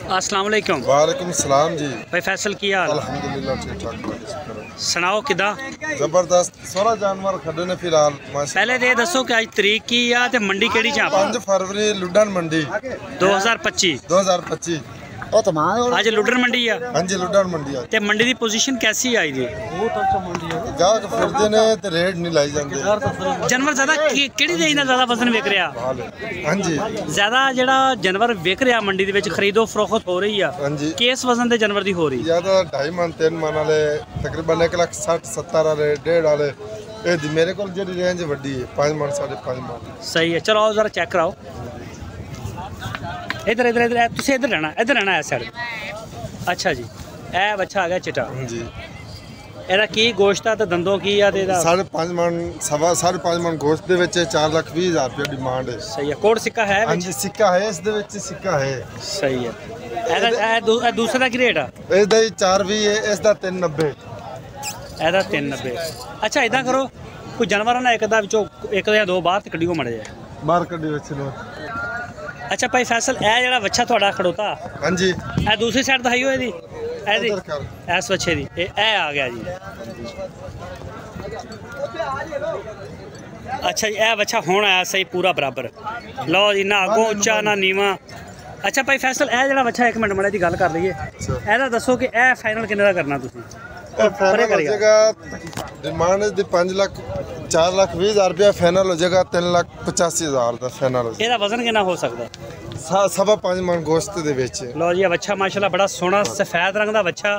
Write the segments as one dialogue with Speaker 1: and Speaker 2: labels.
Speaker 1: अस्सलाम वालेकुम।
Speaker 2: वालेकुम सलाम जी।
Speaker 1: भाई फैसल की हाल?
Speaker 2: अल्हम्दुलिल्लाह ठीक ठाक।
Speaker 1: सुनाओ किदा?
Speaker 2: जबरदस्त 16 जानवर खड़े ने फिलहाल।
Speaker 1: पहले तो दसो कि आज तरीक की है ते मंडी केड़ी च
Speaker 2: 5 फरवरी लुडन मंडी
Speaker 1: 2025 आज लुडन मंडी है।
Speaker 2: हाँ जी लुडन मंडी है।
Speaker 1: ते मंडी दी पोजीशन कैसी आई जी?
Speaker 2: गाहक फिरदे ने ते रेट नहीं लाई जांदे।
Speaker 1: जानवर ज्यादा केड़ी देई ना ज्यादा वजन विक रहा?
Speaker 2: हाँ जी
Speaker 1: ज्यादा जेड़ा जानवर विक रहा मंडी दे विच खरीदो फरोख्त हो रही है।
Speaker 2: हाँ जी
Speaker 1: किस वजन दे जानवर दी हो रही?
Speaker 2: ज्यादा 2.5 मन 3 मन वाले तकरीबन 1,60,70 वाले 1.5 वाले ए मेरे को जेडी रेंज वड्डी है 5 मन 5.5 मन।
Speaker 1: सही है, चलो आओ जरा चेक कराओ। इधर इधर इधर तुम इधर रहना है साइड। अच्छा जी ए बच्चा आ गया चिटा।
Speaker 2: हाँ जी
Speaker 1: एदा की गोश्त है दंदों की है?
Speaker 2: 5.5 मन 5.5 मन गोश्त दे विच 4,20,000 रुपया डिमांड है।
Speaker 1: सही है, कोड सिक्का है?
Speaker 2: हाँ जी सिक्का है, इस दे विच सिक्का है।
Speaker 1: सही है। एदा दूसरा की रेट है?
Speaker 2: इसदा 420 है, इसदा 390।
Speaker 1: एदा 390। अच्छा इदा करो कोई जानवर ना एक दा विचों एक या दो बाहर कड्डियो मड़ जाए
Speaker 2: बाहर कड्डी विच लो।
Speaker 1: अच्छा भाई फैसल ए जेड़ा बच्चा थोड़ा खड़ोता।
Speaker 2: हाँ जी
Speaker 1: ए दूसरी साइड दिखाइयो एदी एदी इस बच्चे दी ए आ गया जी। अच्छा जी ए बच्चा हुण आया सही पूरा बराबर। लो जी ना अगों उच्चा ना नीवा। अच्छा भाई फैसल ए जेड़ा बच्चा एक मिनट मड़े दी गल कर लईए। एदा दसो कि ए फाइनल किन्ने दा करना तुसीं?
Speaker 2: फाइनल हो जाएगा डिमांड दी 4,20,000 रुपया फाइनल हो जाएगा 3,85,000 का फाइनल हो जाएगा।
Speaker 1: एदा वजन कितना हो सकदा?
Speaker 2: 5.5 मन गोश्त दे विच।
Speaker 1: लो जी बच्चा माशाल्लाह बड़ा सोहना सफेद रंग दा बच्चा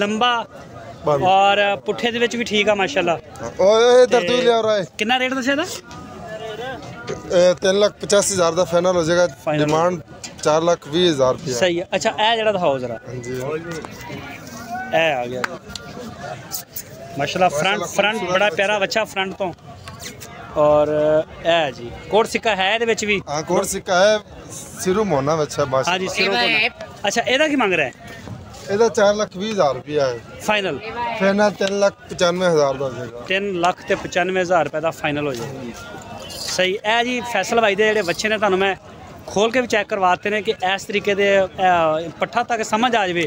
Speaker 1: लंबा और पुट्ठे दे विच भी ठीक है माशाल्लाह।
Speaker 2: ओए इधर तू ले आ रहा है।
Speaker 1: कितना रेट दस्या दा?
Speaker 2: 3,85,000 का फाइनल हो जाएगा। डिमांड 4,20,000 रुपया।
Speaker 1: सही है। अच्छा ए जेड़ा दिखाओ जरा।
Speaker 2: हां जी
Speaker 1: ए आ गया माशाल्लाह फ्रंट बड़ा प्यारा बच्चा फ्रंट तो। और ए जी कोट सिक्का है ਇਹਦੇ ਵਿੱਚ भी?
Speaker 2: हां कोट सिक्का है सिरू मोना बच्चा माशाल्लाह।
Speaker 1: हां जी सिरू मोना। अच्छा ਇਹਦਾ ਕੀ ਮੰਗ ਰਿਹਾ ਹੈ?
Speaker 2: ਇਹਦਾ 4,20,000 रुपया है
Speaker 1: फाइनल।
Speaker 2: फाइनल 3,95,000 ਦਾ ਹੋ ਜਾਏਗਾ।
Speaker 1: 3,95,000 रुपए ਦਾ फाइनल ਹੋ ਜਾਏਗਾ। ਸਹੀ ਇਹ ਜੀ ਫੈਸਲ ਭਾਈ ਦੇ ਜਿਹੜੇ ਬੱਚੇ ਨੇ ਤੁਹਾਨੂੰ ਮੈਂ खोल के भी चेक करवाते हैं कि इस तरीके दे पट्ठा तक समझ आ जाए।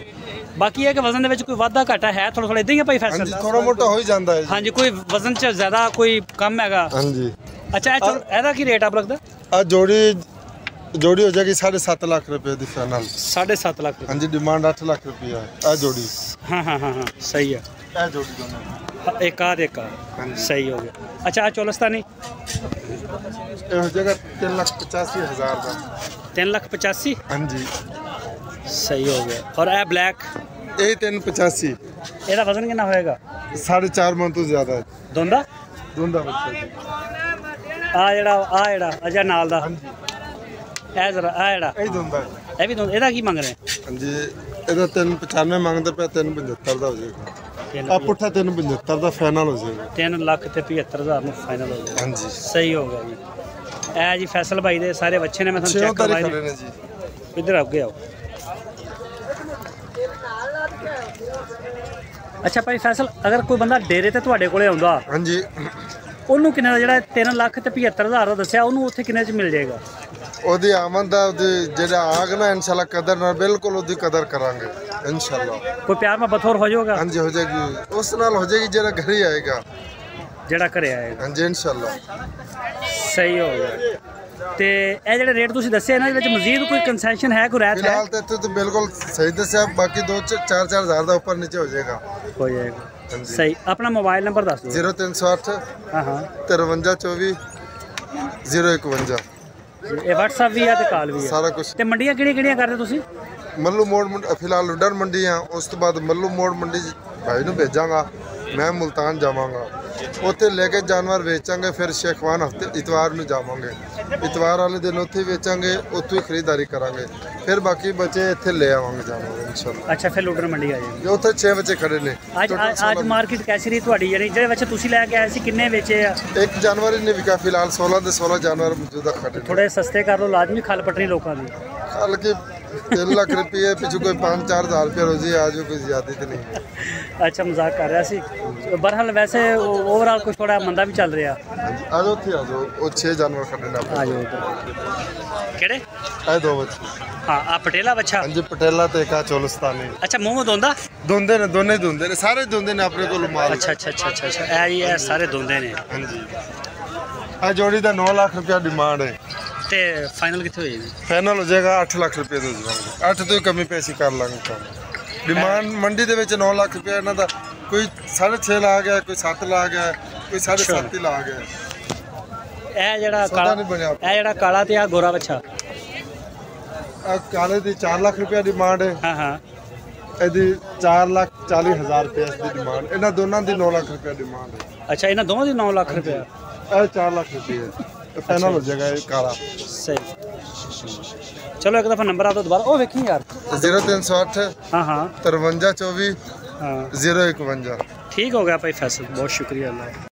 Speaker 1: बाकी है कि वजन दे विच कोई वाधा घाटा है थोड़ा थोड़ा इदां ही भाई फैसल?
Speaker 2: थोड़ा मोटा हो ही जाता है।
Speaker 1: हाँ जी कोई वजन च ज्यादा कोई कम हैगा?
Speaker 2: हाँ जी।
Speaker 1: अच्छा एदा की रेट आप लगदा?
Speaker 2: आ जोड़ी हो जाएगी 7.5 लाख रुपए दी फाइनल। 7.5
Speaker 1: लाख?
Speaker 2: हाँ जी डिमांड 8 लाख रुपया है आ जोड़ी।
Speaker 1: हाँ हाँ हाँ हाँ सही है।
Speaker 2: आ जोड़ी दोनों
Speaker 1: एक आध सही हो गया। अच्छा आ चोलस्तानी
Speaker 2: हो जाएगा 3,85,000 का।
Speaker 1: 3,85,000?
Speaker 2: हाँ जी
Speaker 1: सही हो गया। और ए ब्लैक?
Speaker 2: यही 3,85,000।
Speaker 1: ਇਹਦਾ ਵਜ਼ਨ ਕਿੰਨਾ ਹੋਏਗਾ?
Speaker 2: 4.5 मन तो ज्यादा है।
Speaker 1: ਦੋਂਦਾ
Speaker 2: ਬੱਚਾ
Speaker 1: ਆ ਜਿਹੜਾ ਅਜਾ ਨਾਲ ਦਾ।
Speaker 2: हाँ जी
Speaker 1: ਇਹ ਜ਼ਰਾ ਆ ਜਿਹੜਾ
Speaker 2: ਇਹ ਦੋਂਦਾ
Speaker 1: ਇਹ ਵੀ ਦੋਂਦਾ। ਇਹਦਾ ਕੀ ਮੰਗ ਰਹੇ?
Speaker 2: हाँ जी ਇਹਦਾ 395 ਮੰਗਦਾ ਪਿਆ 375 ਦਾ ਹੋ ਜਾਏਗਾ। ਆ ਪੁੱਠਾ 375 ਦਾ ਫਾਈਨਲ ਹੋ ਜਾਏਗਾ।
Speaker 1: 3,75,000 ਨੂੰ ਫਾਈਨਲ ਹੋ ਜਾਏਗਾ।
Speaker 2: हाँ जी
Speaker 1: ਸਹੀ ਹੋ ਗਿਆ ਜੀ। ਇਹ ਜੀ ਫੈਸਲ ਭਾਈ ਦੇ ਸਾਰੇ ਬੱਚੇ ਨੇ ਮੈਂ ਤੁਹਾਨੂੰ ਚੈੱਕ ਕਰਵਾਏ ਨੇ
Speaker 2: ਜੀ।
Speaker 1: इधर ਅੱਗੇ ਆਓ। अच्छा भाई फैसल अगर कोई बंदा डेरे ते तुहाडे कोले आउंदा
Speaker 2: हाँ जी
Speaker 1: ਉਹਨੂੰ ਕਿੰਨੇ ਦਾ ਜਿਹੜਾ 3,75,000 ਦਾ ਦੱਸਿਆ ਉਹਨੂੰ ਉੱਥੇ ਕਿੰਨੇ ਚ ਮਿਲ ਜਾਏਗਾ?
Speaker 2: ਉਹਦੀ ਆਮਦ ਦਾ ਜਿਹੜਾ ਆਗ ਨਾ ਇਨਸ਼ਾਅੱਲਾ ਕਦਰ ਨਾਲ ਬਿਲਕੁਲ ਉਹਦੀ ਕਦਰ ਕਰਾਂਗੇ ਇਨਸ਼ਾਅੱਲਾ।
Speaker 1: ਕੋਈ ਪਿਆਰ ਮੁਹੱਬਤ ਹੋਰ ਹੋ ਜਾਊਗਾ?
Speaker 2: ਹਾਂਜੀ ਹੋ ਜਾਏਗੀ ਉਸ ਨਾਲ ਹੋ ਜਾਏਗੀ ਜਿਹੜਾ ਘਰ ਹੀ ਆਏਗਾ।
Speaker 1: ਜਿਹੜਾ ਘਰੇ ਆਏਗਾ?
Speaker 2: ਹਾਂਜੀ ਇਨਸ਼ਾਅੱਲਾ।
Speaker 1: ਸਹੀ ਹੋ ਗਿਆ। ਤੇ ਇਹ ਜਿਹੜੇ ਰੇਟ ਤੁਸੀਂ ਦੱਸੇ ਇਹਨਾਂ ਦੇ ਵਿੱਚ ਮਜ਼ੀਦ ਕੋਈ ਕੰਸੈਸ਼ਨ ਹੈ ਕੋਈ ਰਹਿਤ ਹੈ?
Speaker 2: ਫਿਲਹਾਲ ਤਾਂ ਇੱਥੇ ਤਾਂ ਬਿਲਕੁਲ ਸਹੀ ਦੱਸਿਆ ਬਾਕੀ 2-4 ਹਜ਼ਾਰ ਦਾ ਉੱਪਰ ਨੀਚੇ ਹੋ ਜਾਏਗਾ।
Speaker 1: ਹੋ ਜਾਏਗਾ। ਸਹੀ ਆਪਣਾ ਮੋਬਾਈਲ ਨੰਬਰ ਦੱਸ ਦਿਓ।
Speaker 2: 0308
Speaker 1: ਹਾਂ ਹਾਂ
Speaker 2: 5324 051।
Speaker 1: ਇਹ WhatsApp ਵੀ ਹੈ ਤੇ ਕਾਲ ਵੀ ਹੈ
Speaker 2: ਸਾਰਾ ਕੁਝ।
Speaker 1: ਤੇ ਮੰਡੀਆਂ ਕਿਹੜੀਆਂ ਕਰਦੇ ਤੁਸੀਂ?
Speaker 2: ਮੱਲੂ ਮੋੜ ਫਿਲਹਾਲ ਲੁੱਡਰ ਮੰਡੀ ਆ ਉਸ ਤੋਂ ਬਾਅਦ ਮੱਲੂ ਮੋੜ ਮੰਡੀ ਭਾਈ ਨੂੰ ਭੇਜਾਂਗਾ। ਮੈਂ ਮੁਲਤਾਨ ਜਾਵਾਂਗਾ ਉੱਥੇ ਲੈ ਕੇ ਜਾਨਵਰ ਵੇਚਾਂਗੇ। ਫਿਰ ਸ਼ੇਖਵਾਨ ਹਫਤੇ ਇਤਵਾਰ ਨੂੰ ਜਾਵਾਂਗੇ। ਇਤਵਾਰ ਵਾਲੇ ਦਿਨ ਉੱਥੇ ਵੇਚਾਂਗੇ ਉੱਥੋਂ ਹੀ ਖਰੀਦਦਾਰੀ ਕਰਾਂਗੇ। ਫਿਰ ਬਾਕੀ ਬੱਚੇ ਇੱਥੇ ਲੈ ਆਵਾਂਗੇ ਜਾਨਵਰ ਇਨਸ਼ਾਅੱਲਾ।
Speaker 1: ਅੱਛਾ ਫਿਰ ਲੁੱਡਰ ਮੰਡੀ ਆ ਜਾਏਗੀ।
Speaker 2: ਉੱਥੇ 6 ਬੱਚੇ ਖੜੇ ਨੇ।
Speaker 1: ਅੱਜ ਮਾਰਕੀਟ ਕੈਸੀ ਰਹੀ ਤੁਹਾਡੀ? ਜਿਹੜੇ ਬੱਚੇ ਤੁਸੀਂ ਲੈ ਕੇ ਆਏ ਸੀ ਕਿੰਨੇ ਵੇਚੇ ਆ?
Speaker 2: ਇੱਕ ਜਾਨਵਰ ਹੀ ਨਹੀਂ ਵਿਕਾ ਫਿਲਹਾਲ 16 ਦੇ 16 ਜਾਨਵਰ ਮੌਜੂਦਾ ਖੜੇ ਨੇ।
Speaker 1: ਥੋੜੇ ਸਸਤੇ ਕਰ ਲਓ ਲਾਜ਼ਮੀ ਖਲ ਪਟਣੀ ਲੋਕਾਂ ਦੀ।
Speaker 2: ਖਲ ਕੇ 3 ਲੱਖ ਰੁਪਏ ਪਿੱਛੇ ਕੋਈ 5-4 ਹਜ਼ਾਰ ਰੁਪਏ ਰੋਜ਼ੀ ਆ ਜਾਓ ਕੋਈ ਜ਼ਿਆਦਾ ਤੇ ਨਹੀਂ।
Speaker 1: अच्छा मजाक कर रहा सी। बहरहाल वैसे ओवरऑल कुछ थोड़ा मंदा भी चल रहा।
Speaker 2: आ जाओ थे आ जाओ 6 जानवर खड़े ने।
Speaker 1: आ जाओ। केड़े?
Speaker 2: ए 2 बच्चे।
Speaker 1: हाँ आ पटेला बच्चा
Speaker 2: हाँ जी पटेला ते का चोलस्तानी
Speaker 1: अच्छा मुंह में दोंदा
Speaker 2: दोंदे ने दोने दोंदे ने सारे दोंदे ने अपने को माल
Speaker 1: अच्छा अच्छा अच्छा अच्छा अच्छा ए जी ए सारे दोंदे ने
Speaker 2: हाँ जी आ जोड़ी का 9 लाख रुपया डिमांड है
Speaker 1: ते फाइनल कितने हो जाएगी
Speaker 2: फाइनल हो जाएगा 8 लाख रुपये दे देंगे 8 तो ही कमी पैसे कर लेंगे काम डिमांड मंडी दे विच 9 लाख रुपया इन्हां दा कोई 6.5 ला गया कोई 7 ला गया कोई 7.5 ही ला गया
Speaker 1: ए जड़ा
Speaker 2: सौदा
Speaker 1: काला
Speaker 2: नहीं बनया
Speaker 1: ए जड़ा काला ते आ गोरा बच्चा
Speaker 2: आ काले दी 4 लाख रुपया डिमांड है
Speaker 1: हाँ हाँ
Speaker 2: ਇਹਦੀ 4,40,000 रुपये ਦੀ ਡਿਮਾਂਡ ਇਹਨਾਂ ਦੋਨਾਂ ਦੀ 9 ਲੱਖ ਰੁਪਏ ਡਿਮਾਂਡ ਹੈ
Speaker 1: अच्छा इन्हों दोनों दी 9 लाख रुपया
Speaker 2: ਇਹ 4 ਲੱਖ ਰੁਪਏ ਫਾਈਨਲ ਹੋ ਜਾਏਗਾ ਇਹ ਕਾਲਾ
Speaker 1: सही चलो एक दफा नंबर आ तो दोबारा ओ वेखी यार
Speaker 2: 0308
Speaker 1: हाँ हाँ
Speaker 2: 5324
Speaker 1: हाँ
Speaker 2: 051
Speaker 1: ठीक हो गया भाई फैसल बहुत शुक्रिया अल्लाह